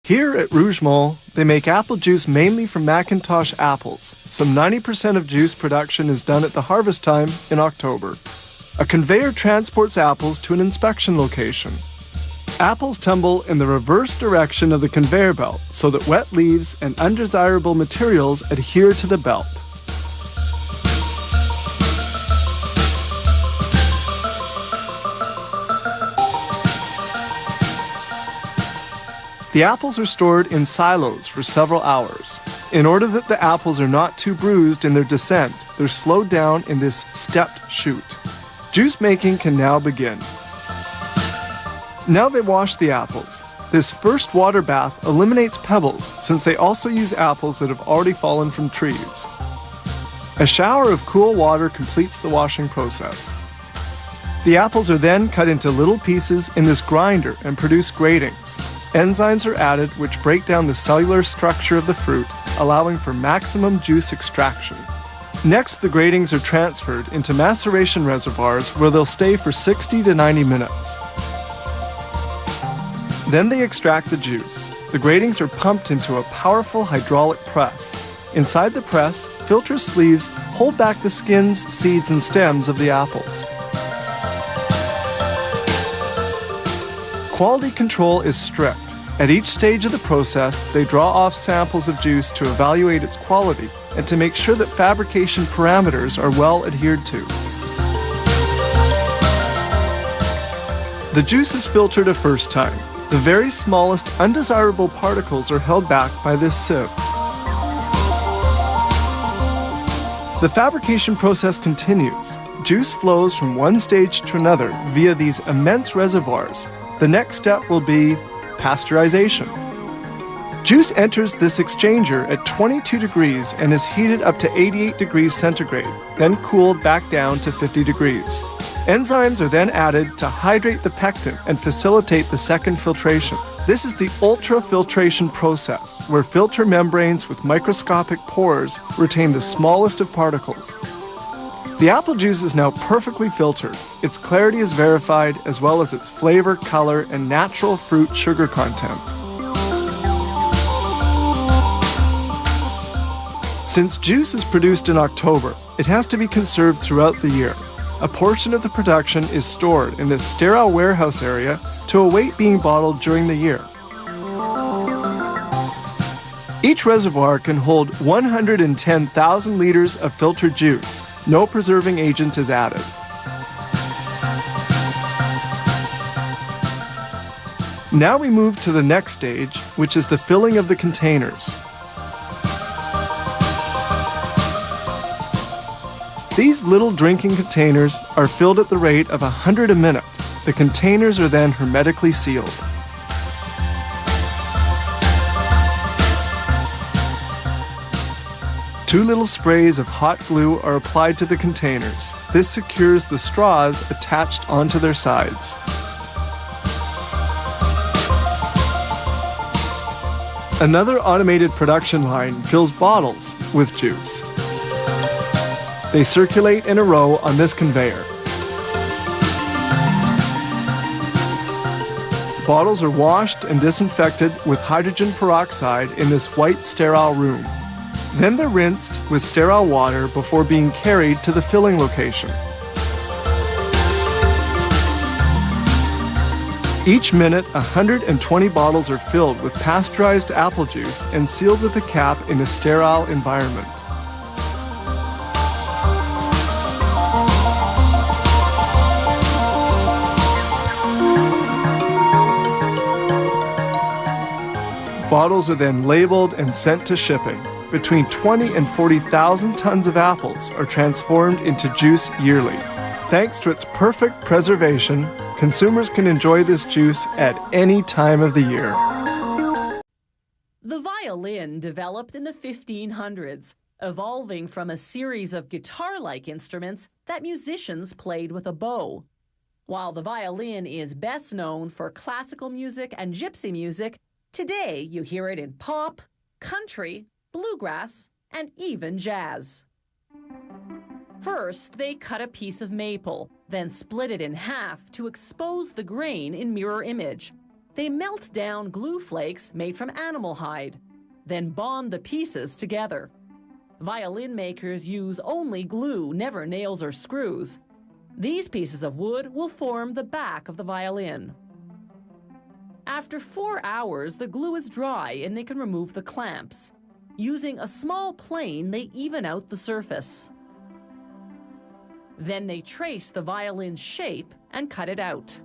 Here at Rougemont, they make apple juice mainly from Macintosh apples. Some 90% of juice production is done at the harvest time in October. A conveyor transports apples to an inspection location. Apples tumble in the reverse direction of the conveyor belt so that wet leaves and undesirable materials adhere to the belt. The apples are stored in silos for several hours. In order that the apples are not too bruised in their descent, they're slowed down in this stepped chute. Juice making can now begin. Now they wash the apples. This first water bath eliminates pebbles since they also use apples that have already fallen from trees. A shower of cool water completes the washing process. The apples are then cut into little pieces in this grinder and produce gratings. Enzymes are added which break down the cellular structure of the fruit, allowing for maximum juice extraction. Next, the gratings are transferred into maceration reservoirs where they'll stay for 60 to 90 minutes. Then they extract the juice. The gratings are pumped into a powerful hydraulic press. Inside the press, filter sleeves hold back the skins, seeds, and stems of the apples. Quality control is strict. At each stage of the process, they draw off samples of juice to evaluate its quality and to make sure that fabrication parameters are well adhered to. The juice is filtered a first time. The very smallest undesirable particles are held back by this sieve. The fabrication process continues. Juice flows from one stage to another via these immense reservoirs. The next step will be pasteurization. Juice enters this exchanger at 22 degrees and is heated up to 88 degrees centigrade, then cooled back down to 50 degrees. Enzymes are then added to hydrate the pectin and facilitate the second filtration. This is the ultrafiltration process, where filter membranes with microscopic pores retain the smallest of particles. The apple juice is now perfectly filtered. Its clarity is verified, as well as its flavor, color, and natural fruit sugar content. Since juice is produced in October, it has to be conserved throughout the year. A portion of the production is stored in this sterile warehouse area to await being bottled during the year. Each reservoir can hold 110,000 liters of filtered juice. No preserving agent is added. Now we move to the next stage, which is the filling of the containers. These little drinking containers are filled at the rate of 100 a minute. The containers are then hermetically sealed. Two little sprays of hot glue are applied to the containers. This secures the straws attached onto their sides. Another automated production line fills bottles with juice. They circulate in a row on this conveyor. Bottles are washed and disinfected with hydrogen peroxide in this white sterile room. Then they're rinsed with sterile water before being carried to the filling location. Each minute, 120 bottles are filled with pasteurized apple juice and sealed with a cap in a sterile environment. Bottles are then labeled and sent to shipping. Between 20 and 40,000 tons of apples are transformed into juice yearly. Thanks to its perfect preservation, consumers can enjoy this juice at any time of the year. The violin developed in the 1500s, evolving from a series of guitar-like instruments that musicians played with a bow. While the violin is best known for classical music and gypsy music, today you hear it in pop, country, bluegrass, and even jazz. First, they cut a piece of maple, then split it in half to expose the grain in mirror image. They melt down glue flakes made from animal hide, then bond the pieces together. Violin makers use only glue, never nails or screws. These pieces of wood will form the back of the violin. After 4 hours, the glue is dry and they can remove the clamps. Using a small plane, they even out the surface. Then they trace the violin's shape and cut it out.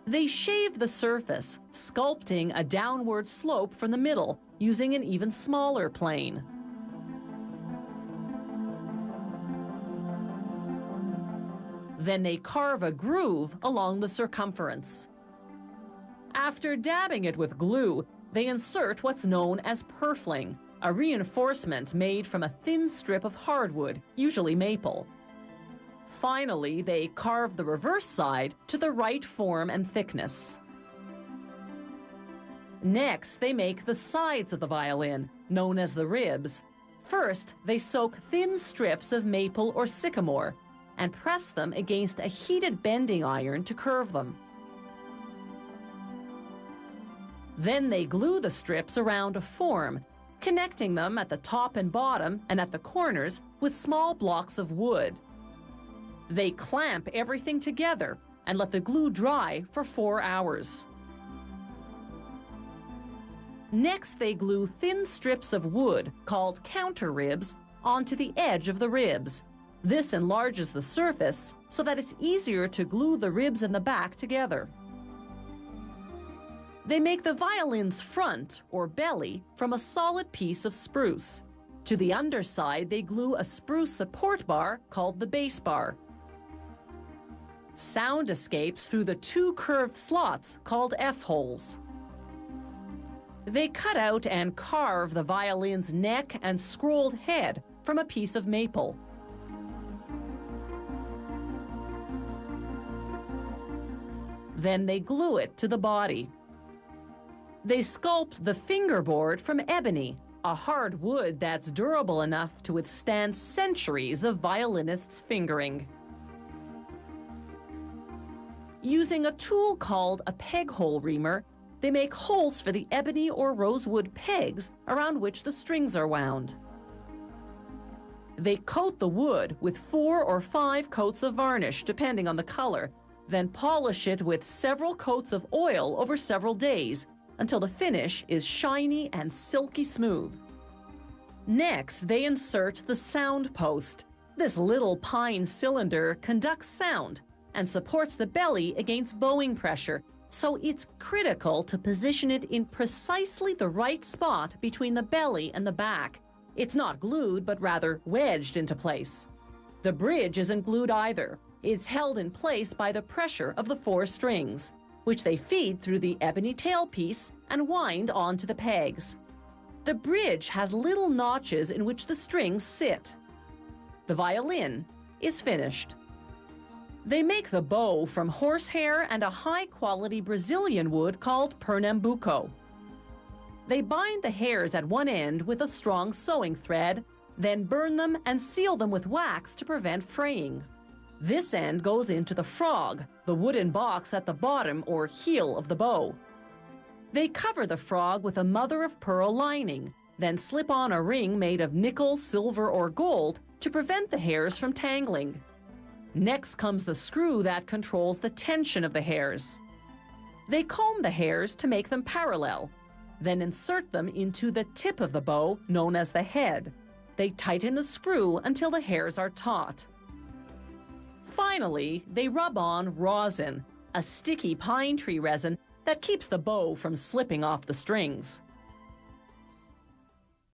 They shave the surface, sculpting a downward slope from the middle using an even smaller plane. Then they carve a groove along the circumference. After dabbing it with glue, they insert what's known as purfling, a reinforcement made from a thin strip of hardwood, usually maple. Finally, they carve the reverse side to the right form and thickness. Next, they make the sides of the violin, known as the ribs. First, they soak thin strips of maple or sycamore and press them against a heated bending iron to curve them. Then they glue the strips around a form, connecting them at the top and bottom and at the corners with small blocks of wood. They clamp everything together and let the glue dry for 4 hours. Next, they glue thin strips of wood, called counter ribs, onto the edge of the ribs. This enlarges the surface so that it's easier to glue the ribs and the back together. They make the violin's front, or belly, from a solid piece of spruce. To the underside, they glue a spruce support bar called the bass bar. Sound escapes through the 2 curved slots called F-holes. They cut out and carve the violin's neck and scrolled head from a piece of maple. Then they glue it to the body. They sculpt the fingerboard from ebony, a hard wood that's durable enough to withstand centuries of violinists' fingering. Using a tool called a peg-hole reamer, they make holes for the ebony or rosewood pegs around which the strings are wound. They coat the wood with 4 or 5 coats of varnish, depending on the color, then polish it with several coats of oil over several days until the finish is shiny and silky smooth. Next, they insert the sound post. This little pine cylinder conducts sound and supports the belly against bowing pressure, so it's critical to position it in precisely the right spot between the belly and the back. It's not glued, but rather wedged into place. The bridge isn't glued either. It's held in place by the pressure of the 4 strings, which they feed through the ebony tailpiece and wind onto the pegs. The bridge has little notches in which the strings sit. The violin is finished. They make the bow from horsehair and a high-quality Brazilian wood called Pernambuco. They bind the hairs at one end with a strong sewing thread, then burn them and seal them with wax to prevent fraying. This end goes into the frog, the wooden box at the bottom or heel of the bow. They cover the frog with a mother-of-pearl lining, then slip on a ring made of nickel, silver, or gold to prevent the hairs from tangling. Next comes the screw that controls the tension of the hairs. They comb the hairs to make them parallel, then insert them into the tip of the bow, known as the head. They tighten the screw until the hairs are taut. Finally, they rub on rosin, a sticky pine tree resin that keeps the bow from slipping off the strings.